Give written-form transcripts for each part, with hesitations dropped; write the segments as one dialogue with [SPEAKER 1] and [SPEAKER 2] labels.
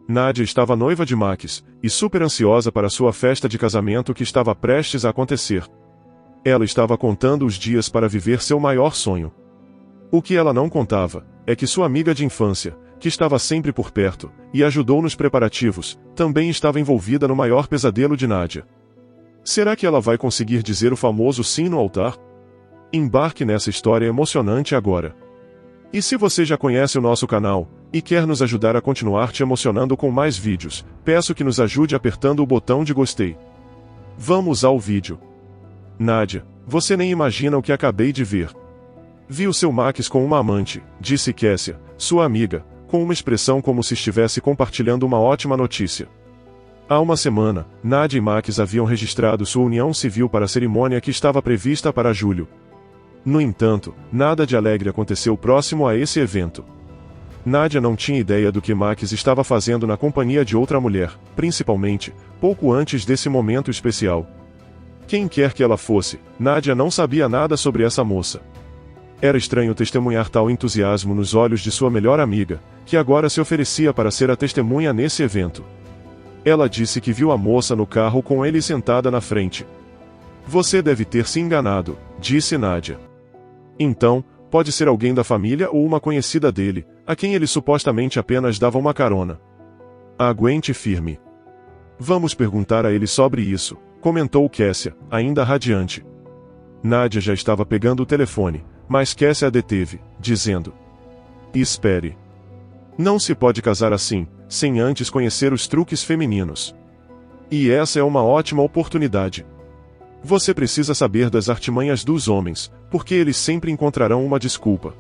[SPEAKER 1] Nádia estava noiva de Max, e super ansiosa para sua festa de casamento que estava prestes a acontecer. Ela estava contando os dias para viver seu maior sonho. O que ela não contava é que sua amiga de infância, que estava sempre por perto e ajudou nos preparativos, também estava envolvida no maior pesadelo de Nádia. Será que ela vai conseguir dizer o famoso sim no altar? Embarque nessa história emocionante agora. E se você já conhece o nosso canal e quer nos ajudar a continuar te emocionando com mais vídeos, peço que nos ajude apertando o botão de gostei. Vamos ao vídeo. Nádia, você nem imagina o que acabei de ver. Vi o seu Max com uma amante, disse Kessia, sua amiga, com uma expressão como se estivesse compartilhando uma ótima notícia. Há uma semana, Nádia e Max haviam registrado sua união civil para a cerimônia que estava prevista para julho. No entanto, nada de alegre aconteceu próximo a esse evento. Nádia não tinha ideia do que Max estava fazendo na companhia de outra mulher, principalmente, pouco antes desse momento especial. Quem quer que ela fosse, Nádia não sabia nada sobre essa moça. Era estranho testemunhar tal entusiasmo nos olhos de sua melhor amiga, que agora se oferecia para ser a testemunha nesse evento. Ela disse que viu a moça no carro com ele sentada na frente. Você deve ter se enganado, disse Nádia. Então, pode ser alguém da família ou uma conhecida dele, a quem ele supostamente apenas dava uma carona. Aguente firme. Vamos perguntar a ele sobre isso, comentou Kessia, ainda radiante. Nádia já estava pegando o telefone, mas Kessia a deteve, dizendo: espere. Não se pode casar assim, sem antes conhecer os truques femininos. E essa é uma ótima oportunidade. Você precisa saber das artimanhas dos homens, porque eles sempre encontrarão uma desculpa.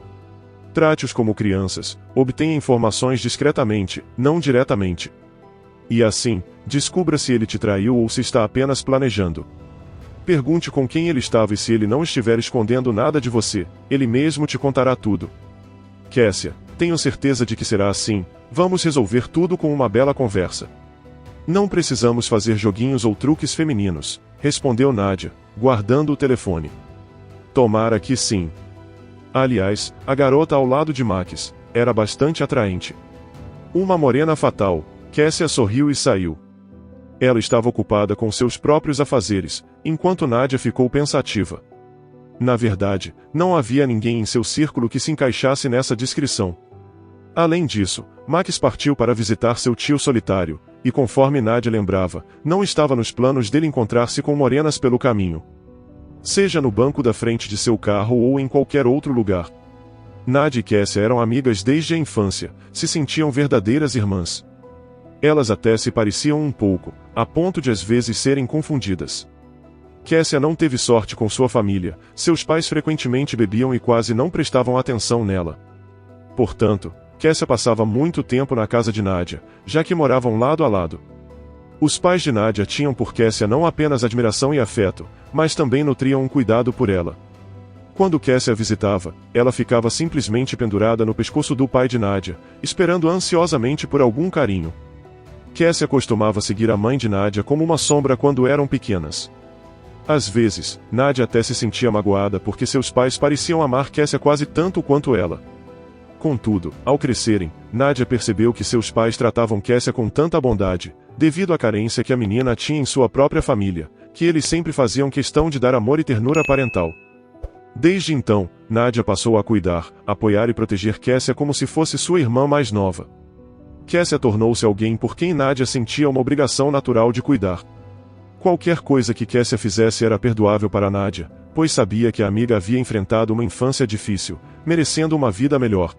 [SPEAKER 1] Trate-os como crianças, obtenha informações discretamente, não diretamente. E assim, descubra se ele te traiu ou se está apenas planejando. Pergunte com quem ele estava e se ele não estiver escondendo nada de você, ele mesmo te contará tudo. Kessia, tenho certeza de que será assim, vamos resolver tudo com uma bela conversa. Não precisamos fazer joguinhos ou truques femininos, respondeu Nádia, guardando o telefone. Tomara que sim. Aliás, a garota ao lado de Max era bastante atraente. Uma morena fatal. Kessia sorriu e saiu. Ela estava ocupada com seus próprios afazeres, enquanto Nádia ficou pensativa. Na verdade, não havia ninguém em seu círculo que se encaixasse nessa descrição. Além disso, Max partiu para visitar seu tio solitário, e conforme Nádia lembrava, não estava nos planos dele encontrar-se com morenas pelo caminho. Seja no banco da frente de seu carro ou em qualquer outro lugar. Nádia e Kessia eram amigas desde a infância, se sentiam verdadeiras irmãs. Elas até se pareciam um pouco, a ponto de às vezes serem confundidas. Kessia não teve sorte com sua família, seus pais frequentemente bebiam e quase não prestavam atenção nela. Portanto, Kessia passava muito tempo na casa de Nádia, já que moravam lado a lado. Os pais de Nádia tinham por Kessia não apenas admiração e afeto, mas também nutriam um cuidado por ela. Quando Kessia a visitava, ela ficava simplesmente pendurada no pescoço do pai de Nádia, esperando ansiosamente por algum carinho. Kessia costumava seguir a mãe de Nádia como uma sombra quando eram pequenas. Às vezes, Nádia até se sentia magoada porque seus pais pareciam amar Kessia quase tanto quanto ela. Contudo, ao crescerem, Nádia percebeu que seus pais tratavam Kessia com tanta bondade, devido à carência que a menina tinha em sua própria família, que eles sempre faziam questão de dar amor e ternura parental. Desde então, Nádia passou a cuidar, apoiar e proteger Kessia como se fosse sua irmã mais nova. Kessia tornou-se alguém por quem Nádia sentia uma obrigação natural de cuidar. Qualquer coisa que Kessia fizesse era perdoável para Nádia, pois sabia que a amiga havia enfrentado uma infância difícil, merecendo uma vida melhor.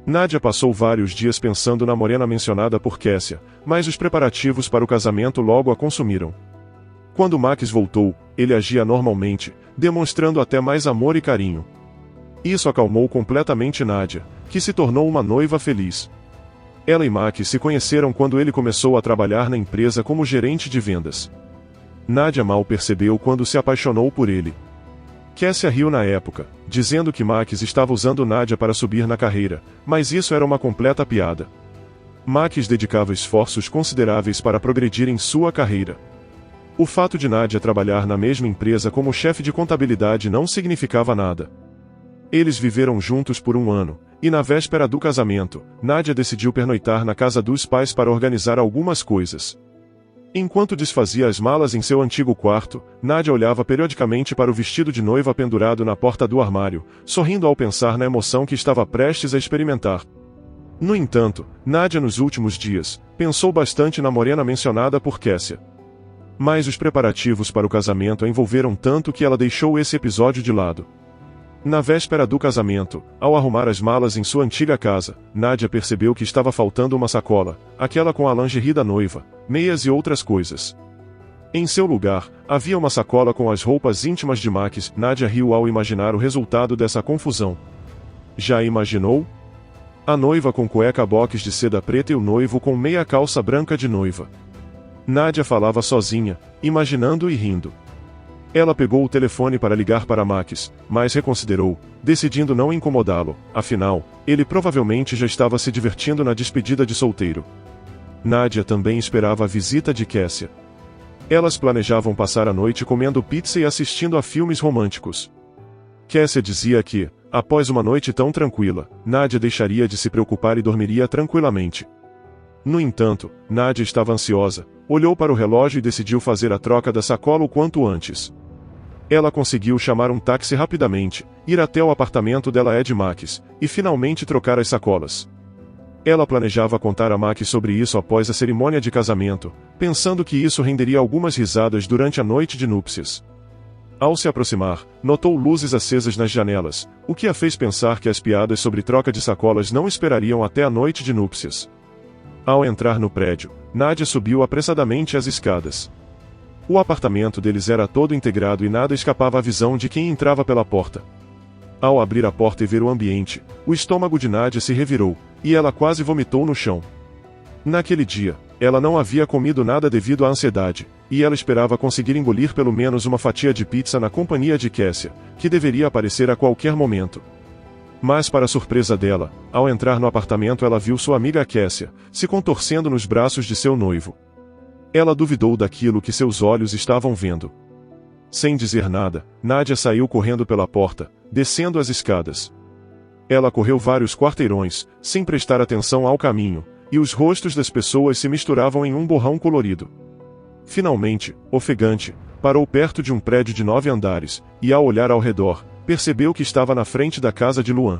[SPEAKER 1] Nádia passou vários dias pensando na morena mencionada por Kessia, mas os preparativos para o casamento logo a consumiram. Quando Max voltou, ele agia normalmente, demonstrando até mais amor e carinho. Isso acalmou completamente Nádia, que se tornou uma noiva feliz. Ela e Max se conheceram quando ele começou a trabalhar na empresa como gerente de vendas. Nádia mal percebeu quando se apaixonou por ele. Kessia riu na época, dizendo que Max estava usando Nádia para subir na carreira, mas isso era uma completa piada. Max dedicava esforços consideráveis para progredir em sua carreira. O fato de Nádia trabalhar na mesma empresa como chefe de contabilidade não significava nada. Eles viveram juntos por um ano, E na véspera do casamento, Nádia decidiu pernoitar na casa dos pais para organizar algumas coisas. Enquanto desfazia as malas em seu antigo quarto, Nádia olhava periodicamente para o vestido de noiva pendurado na porta do armário, sorrindo ao pensar na emoção que estava prestes a experimentar. No entanto, Nádia nos últimos dias, pensou bastante na morena mencionada por Kessia. Mas os preparativos para o casamento a envolveram tanto que ela deixou esse episódio de lado. Na véspera do casamento, ao arrumar as malas em sua antiga casa, Nádia percebeu que estava faltando uma sacola, aquela com a lingerie da noiva, meias e outras coisas. Em seu lugar, havia uma sacola com as roupas íntimas de Max. Nádia riu ao imaginar o resultado dessa confusão. Já imaginou? A noiva com cueca box de seda preta e o noivo com meia calça branca de noiva. Nádia falava sozinha, imaginando e rindo. Ela pegou o telefone para ligar para Max, mas reconsiderou, decidindo não incomodá-lo, afinal, ele provavelmente já estava se divertindo na despedida de solteiro. Nádia também esperava a visita de Kessia. Elas planejavam passar a noite comendo pizza e assistindo a filmes românticos. Kessia dizia que, após uma noite tão tranquila, Nádia deixaria de se preocupar e dormiria tranquilamente. No entanto, Nádia estava ansiosa, olhou para o relógio e decidiu fazer a troca da sacola o quanto antes. Ela conseguiu chamar um táxi rapidamente, ir até o apartamento dela Ed Max, e finalmente trocar as sacolas. Ela planejava contar a Max sobre isso após a cerimônia de casamento, pensando que isso renderia algumas risadas durante a noite de núpcias. Ao se aproximar, notou luzes acesas nas janelas, o que a fez pensar que as piadas sobre troca de sacolas não esperariam até a noite de núpcias. Ao entrar no prédio, Nádia subiu apressadamente as escadas. O apartamento deles era todo integrado e nada escapava à visão de quem entrava pela porta. Ao abrir a porta e ver o ambiente, o estômago de Nádia se revirou, e ela quase vomitou no chão. Naquele dia, ela não havia comido nada devido à ansiedade, e ela esperava conseguir engolir pelo menos uma fatia de pizza na companhia de Kessia, que deveria aparecer a qualquer momento. Mas para surpresa dela, ao entrar no apartamento ela viu sua amiga Kessia, se contorcendo nos braços de seu noivo. Ela duvidou daquilo que seus olhos estavam vendo. Sem dizer nada, Nádia saiu correndo pela porta, descendo as escadas. Ela correu vários quarteirões, sem prestar atenção ao caminho, e os rostos das pessoas se misturavam em um borrão colorido. Finalmente, ofegante, parou perto de um prédio de 9 andares, e ao olhar ao redor, percebeu que estava na frente da casa de Luan.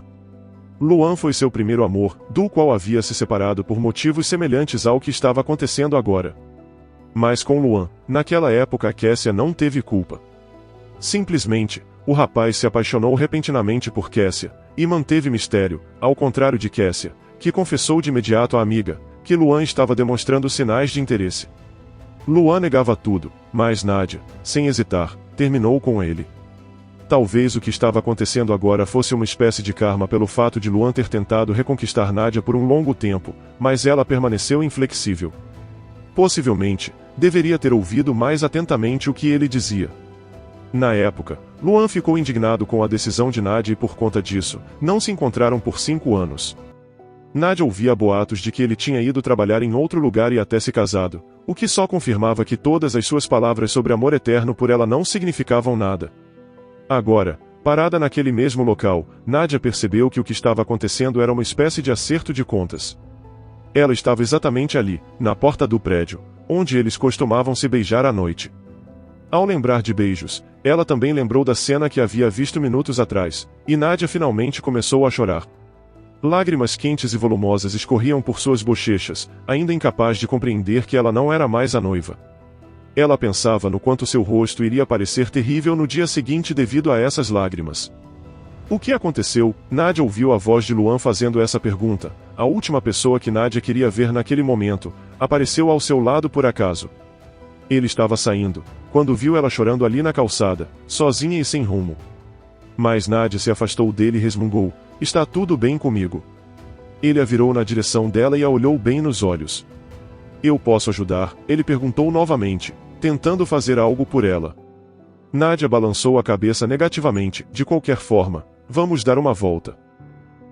[SPEAKER 1] Luan foi seu primeiro amor, do qual havia se separado por motivos semelhantes ao que estava acontecendo agora. Mas com Luan, naquela época Kessia não teve culpa. Simplesmente, o rapaz se apaixonou repentinamente por Kessia, e manteve mistério, ao contrário de Kessia, que confessou de imediato à amiga, que Luan estava demonstrando sinais de interesse. Luan negava tudo, mas Nádia, sem hesitar, terminou com ele. Talvez o que estava acontecendo agora fosse uma espécie de karma pelo fato de Luan ter tentado reconquistar Nádia por um longo tempo, mas ela permaneceu inflexível. Possivelmente, deveria ter ouvido mais atentamente o que ele dizia. Na época, Luan ficou indignado com a decisão de Nádia e por conta disso, não se encontraram por 5 anos. Nádia ouvia boatos de que ele tinha ido trabalhar em outro lugar e até se casado, o que só confirmava que todas as suas palavras sobre amor eterno por ela não significavam nada. Agora, parada naquele mesmo local, Nádia percebeu que o que estava acontecendo era uma espécie de acerto de contas. Ela estava exatamente ali, na porta do prédio, onde eles costumavam se beijar à noite. Ao lembrar de beijos, ela também lembrou da cena que havia visto minutos atrás, e Nádia finalmente começou a chorar. Lágrimas quentes e volumosas escorriam por suas bochechas, ainda incapaz de compreender que ela não era mais a noiva. Ela pensava no quanto seu rosto iria parecer terrível no dia seguinte devido a essas lágrimas. O que aconteceu? Nádia ouviu a voz de Luan fazendo essa pergunta. A última pessoa que Nádia queria ver naquele momento, apareceu ao seu lado por acaso. Ele estava saindo, quando viu ela chorando ali na calçada, sozinha e sem rumo. Mas Nádia se afastou dele e resmungou, "Está tudo bem comigo." Ele a virou na direção dela e a olhou bem nos olhos. "Eu posso ajudar?" ele perguntou novamente, tentando fazer algo por ela. Nádia balançou a cabeça negativamente. "De qualquer forma, vamos dar uma volta.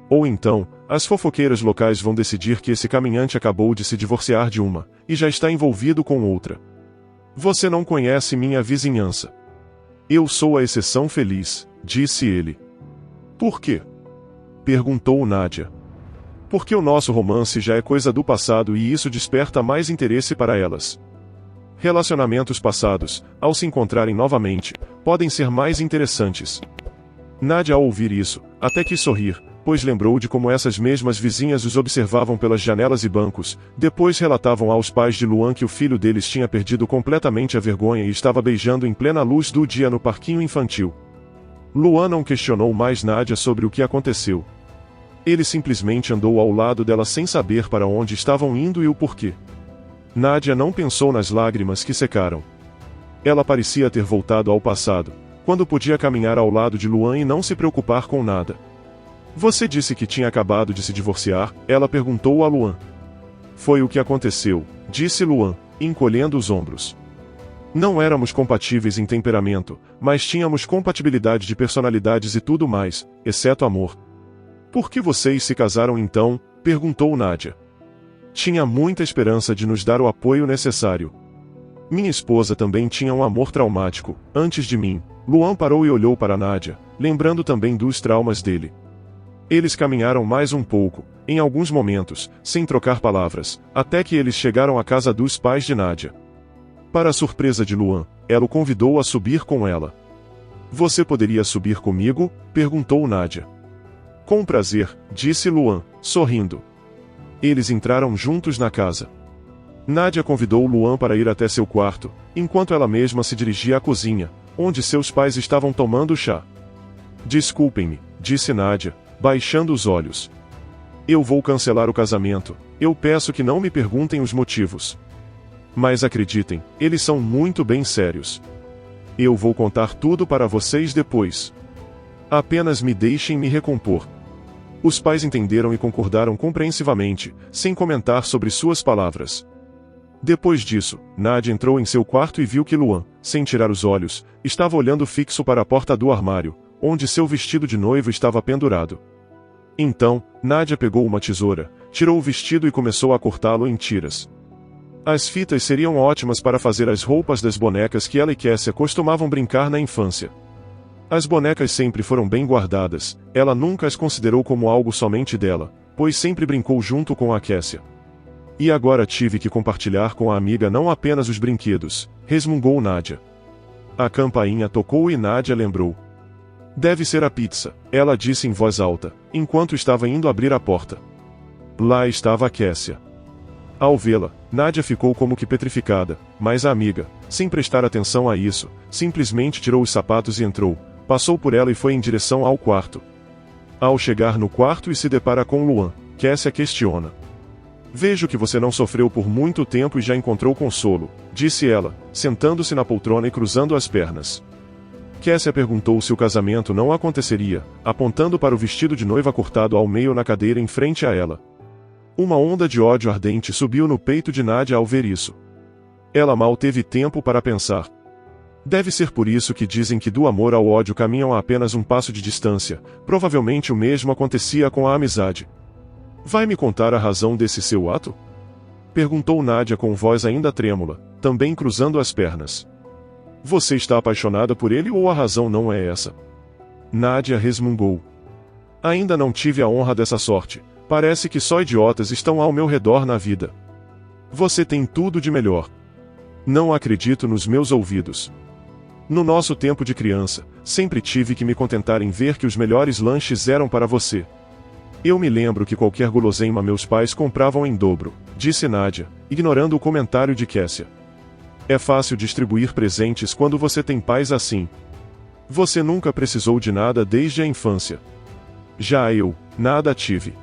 [SPEAKER 1] Ou então, as fofoqueiras locais vão decidir que esse caminhante acabou de se divorciar de uma, e já está envolvido com outra. Você não conhece minha vizinhança. Eu sou a exceção feliz", disse ele. "Por quê?" Perguntou Nádia. Porque o nosso romance já é coisa do passado e isso desperta mais interesse para elas. Relacionamentos passados, ao se encontrarem novamente, podem ser mais interessantes. Nádia, ao ouvir isso, até quis sorrir, pois lembrou de como essas mesmas vizinhas os observavam pelas janelas e bancos, depois relatavam aos pais de Luan que o filho deles tinha perdido completamente a vergonha e estava beijando em plena luz do dia no parquinho infantil. Luan não questionou mais Nádia sobre o que aconteceu. Ele simplesmente andou ao lado dela sem saber para onde estavam indo e o porquê. Nádia não pensou nas lágrimas que secaram. Ela parecia ter voltado ao passado, quando podia caminhar ao lado de Luan e não se preocupar com nada. Você disse que tinha acabado de se divorciar? Ela perguntou a Luan. Foi o que aconteceu, disse Luan, encolhendo os ombros. Não éramos compatíveis em temperamento, mas tínhamos compatibilidade de personalidades e tudo mais, exceto amor. Por que vocês se casaram então? Perguntou Nádia. Tinha muita esperança de nos dar o apoio necessário. Minha esposa também tinha um amor traumático, antes de mim. Luan parou e olhou para Nádia, lembrando também dos traumas dele. Eles caminharam mais um pouco, em alguns momentos, sem trocar palavras, até que eles chegaram à casa dos pais de Nádia. Para a surpresa de Luan, ela o convidou a subir com ela. Você poderia subir comigo? Perguntou Nádia. Com prazer, disse Luan, sorrindo. Eles entraram juntos na casa. Nádia convidou Luan para ir até seu quarto, enquanto ela mesma se dirigia à cozinha, onde seus pais estavam tomando chá. Desculpem-me, disse Nádia, baixando os olhos. Eu vou cancelar o casamento, eu peço que não me perguntem os motivos. Mas acreditem, eles são muito bem sérios. Eu vou contar tudo para vocês depois. Apenas me deixem me recompor. Os pais entenderam e concordaram compreensivamente, sem comentar sobre suas palavras. Depois disso, Nádia entrou em seu quarto e viu que Luan, sem tirar os olhos, estava olhando fixo para a porta do armário, onde seu vestido de noivo estava pendurado. Então, Nádia pegou uma tesoura, tirou o vestido e começou a cortá-lo em tiras. As fitas seriam ótimas para fazer as roupas das bonecas que ela e Kessia costumavam brincar na infância. As bonecas sempre foram bem guardadas, ela nunca as considerou como algo somente dela, pois sempre brincou junto com a Kessia. E agora tive que compartilhar com a amiga não apenas os brinquedos, resmungou Nádia. A campainha tocou e Nádia lembrou. Deve ser a pizza, ela disse em voz alta, enquanto estava indo abrir a porta. Lá estava a Kessia. Ao vê-la, Nádia ficou como que petrificada, mas a amiga, sem prestar atenção a isso, simplesmente tirou os sapatos e entrou, passou por ela e foi em direção ao quarto. Ao chegar no quarto e se depara com Luan, Kessia questiona. Vejo que você não sofreu por muito tempo e já encontrou consolo, disse ela, sentando-se na poltrona e cruzando as pernas. Kessia perguntou se o casamento não aconteceria, apontando para o vestido de noiva cortado ao meio na cadeira em frente a ela. Uma onda de ódio ardente subiu no peito de Nádia ao ver isso. Ela mal teve tempo para pensar. Deve ser por isso que dizem que do amor ao ódio caminham a apenas um passo de distância, provavelmente o mesmo acontecia com a amizade. Vai me contar a razão desse seu ato? Perguntou Nádia com voz ainda trêmula, também cruzando as pernas. Você está apaixonada por ele ou a razão não é essa? Nádia resmungou. Ainda não tive a honra dessa sorte, parece que só idiotas estão ao meu redor na vida. Você tem tudo de melhor. Não acredito nos meus ouvidos. No nosso tempo de criança, sempre tive que me contentar em ver que os melhores lanches eram para você. Eu me lembro que qualquer guloseima meus pais compravam em dobro, disse Nádia, ignorando o comentário de Kessia. É fácil distribuir presentes quando você tem pais assim. Você nunca precisou de nada desde a infância. Já eu, nada tive.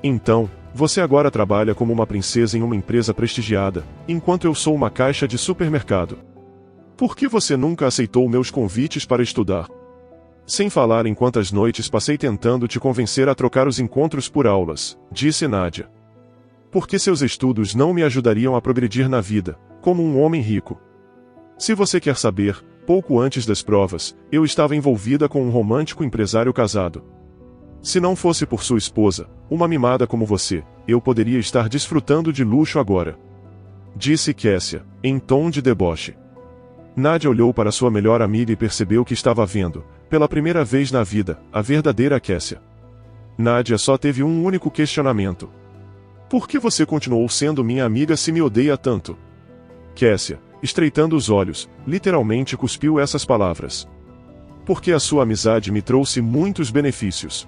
[SPEAKER 1] Então, você agora trabalha como uma princesa em uma empresa prestigiada, enquanto eu sou uma caixa de supermercado. Por que você nunca aceitou meus convites para estudar? Sem falar em quantas noites passei tentando te convencer a trocar os encontros por aulas, disse Nádia. Porque seus estudos não me ajudariam a progredir na vida, como um homem rico. Se você quer saber, pouco antes das provas, eu estava envolvida com um romântico empresário casado. Se não fosse por sua esposa, uma mimada como você, eu poderia estar desfrutando de luxo agora. Disse Kessia, em tom de deboche. Nádia olhou para sua melhor amiga e percebeu que estava vendo, pela primeira vez na vida, a verdadeira Kessia. Nadia só teve um único questionamento. Por que você continuou sendo minha amiga se me odeia tanto? Cassia, estreitando os olhos, literalmente cuspiu essas palavras. Porque a sua amizade me trouxe muitos benefícios.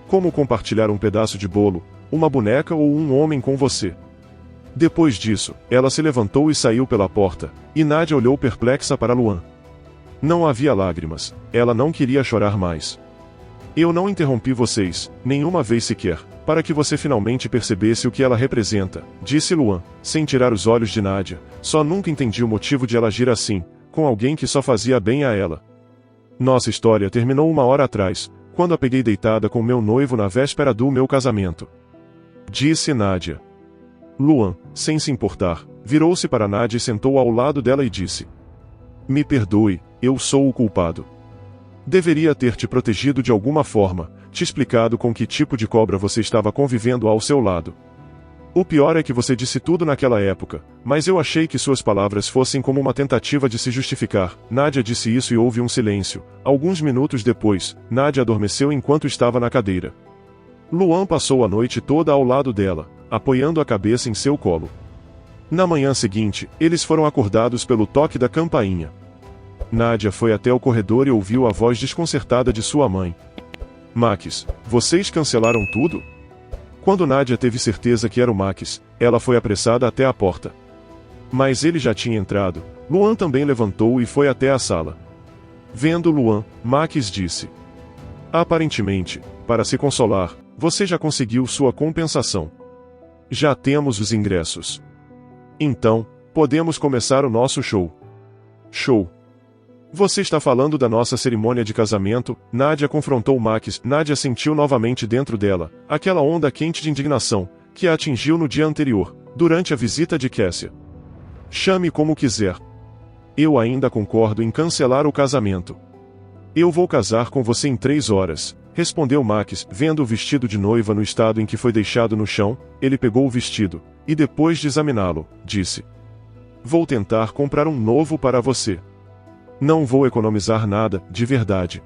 [SPEAKER 1] Como compartilhar um pedaço de bolo, uma boneca ou um homem com você. Depois disso, ela se levantou e saiu pela porta, e Nadia olhou perplexa para Luan. Não havia lágrimas, ela não queria chorar mais. Eu não interrompi vocês, nenhuma vez sequer, para que você finalmente percebesse o que ela representa, disse Luan, sem tirar os olhos de Nadia. Só nunca entendi o motivo de ela agir assim, com alguém que só fazia bem a ela. Nossa história terminou 1 hora atrás, quando a peguei deitada com meu noivo na véspera do meu casamento. Disse Nadia. Luan, sem se importar, virou-se para Nadia e sentou ao lado dela e disse: Me perdoe, eu sou o culpado. Deveria ter te protegido de alguma forma, te explicado com que tipo de cobra você estava convivendo ao seu lado. O pior é que você disse tudo naquela época, mas eu achei que suas palavras fossem como uma tentativa de se justificar. Nadia disse isso e houve um silêncio. Alguns minutos depois, Nadia adormeceu enquanto estava na cadeira. Luan passou a noite toda ao lado dela, apoiando a cabeça em seu colo. Na manhã seguinte, eles foram acordados pelo toque da campainha. Nadia foi até o corredor e ouviu a voz desconcertada de sua mãe. Max, vocês cancelaram tudo? Quando Nadia teve certeza que era o Max, ela foi apressada até a porta. Mas ele já tinha entrado. Luan também levantou e foi até a sala. Vendo Luan, Max disse: Aparentemente, para se consolar, você já conseguiu sua compensação. Já temos os ingressos. Então, podemos começar o nosso show. Show. Você está falando da nossa cerimônia de casamento? Nadia confrontou Max. Nadia sentiu novamente dentro dela aquela onda quente de indignação que a atingiu no dia anterior, durante a visita de Cassia. Chame como quiser. Eu ainda concordo em cancelar o casamento. Eu vou casar com você em 3 horas, respondeu Max, vendo o vestido de noiva no estado em que foi deixado no chão. Ele pegou o vestido, e depois de examiná-lo, disse: Vou tentar comprar um novo para você. Não vou economizar nada, de verdade.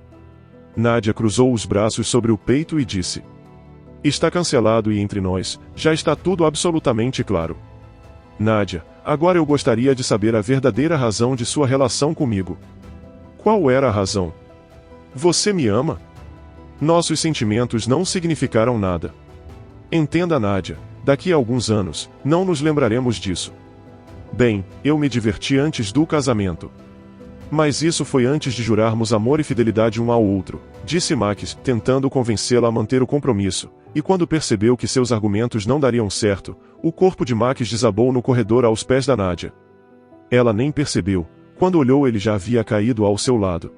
[SPEAKER 1] Nadia cruzou os braços sobre o peito e disse: Está cancelado e entre nós, já está tudo absolutamente claro. Nadia, agora eu gostaria de saber a verdadeira razão de sua relação comigo. Qual era a razão? Você me ama? Nossos sentimentos não significaram nada. Entenda, Nadia, daqui a alguns anos, não nos lembraremos disso. Bem, eu me diverti antes do casamento. Mas isso foi antes de jurarmos amor e fidelidade um ao outro, disse Max, tentando convencê-la a manter o compromisso, e quando percebeu que seus argumentos não dariam certo, o corpo de Max desabou no corredor aos pés da Nadia. Ela nem percebeu, quando olhou ele já havia caído ao seu lado.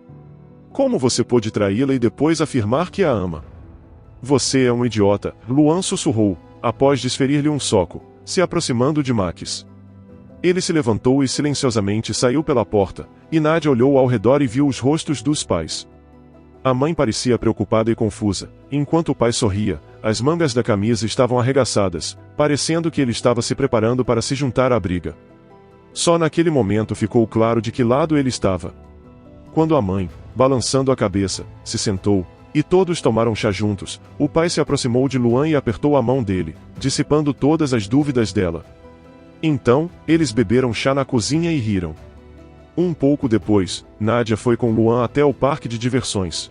[SPEAKER 1] Como você pôde traí-la e depois afirmar que a ama? Você é um idiota, Luan sussurrou, após desferir-lhe um soco, se aproximando de Max. Ele se levantou e silenciosamente saiu pela porta, e Nadia olhou ao redor e viu os rostos dos pais. A mãe parecia preocupada e confusa, enquanto o pai sorria. As mangas da camisa estavam arregaçadas, parecendo que ele estava se preparando para se juntar à briga. Só naquele momento ficou claro de que lado ele estava. Quando a mãe, balançando a cabeça, se sentou, e todos tomaram chá juntos, o pai se aproximou de Luan e apertou a mão dele, dissipando todas as dúvidas dela. Então, eles beberam chá na cozinha e riram. Um pouco depois, Nadia foi com Luan até o parque de diversões.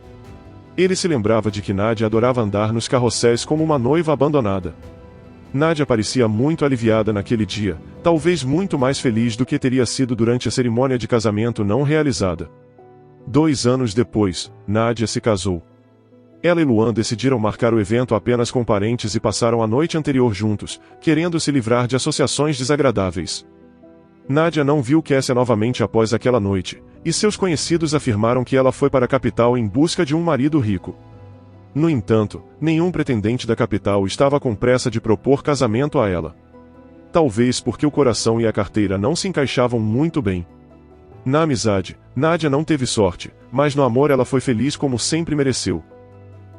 [SPEAKER 1] Ele se lembrava de que Nadia adorava andar nos carrosséis como uma noiva abandonada. Nadia parecia muito aliviada naquele dia, talvez muito mais feliz do que teria sido durante a cerimônia de casamento não realizada. 2 anos depois, Nadia se casou. Ela e Luan decidiram marcar o evento apenas com parentes e passaram a noite anterior juntos, querendo se livrar de associações desagradáveis. Nadia não viu Cassia novamente após aquela noite, e seus conhecidos afirmaram que ela foi para a capital em busca de um marido rico. No entanto, nenhum pretendente da capital estava com pressa de propor casamento a ela. Talvez porque o coração e a carteira não se encaixavam muito bem. Na amizade, Nadia não teve sorte, mas no amor ela foi feliz como sempre mereceu.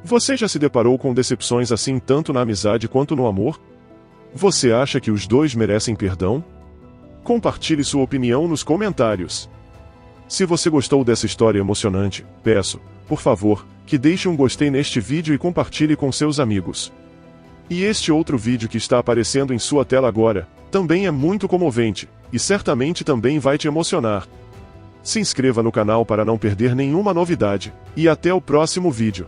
[SPEAKER 1] Você já se deparou com decepções assim tanto na amizade quanto no amor? Você acha que os dois merecem perdão? Compartilhe sua opinião nos comentários. Se você gostou dessa história emocionante, peço, por favor, que deixe um gostei neste vídeo e compartilhe com seus amigos. E este outro vídeo que está aparecendo em sua tela agora, também é muito comovente, e certamente também vai te emocionar. Se inscreva no canal para não perder nenhuma novidade, e até o próximo vídeo.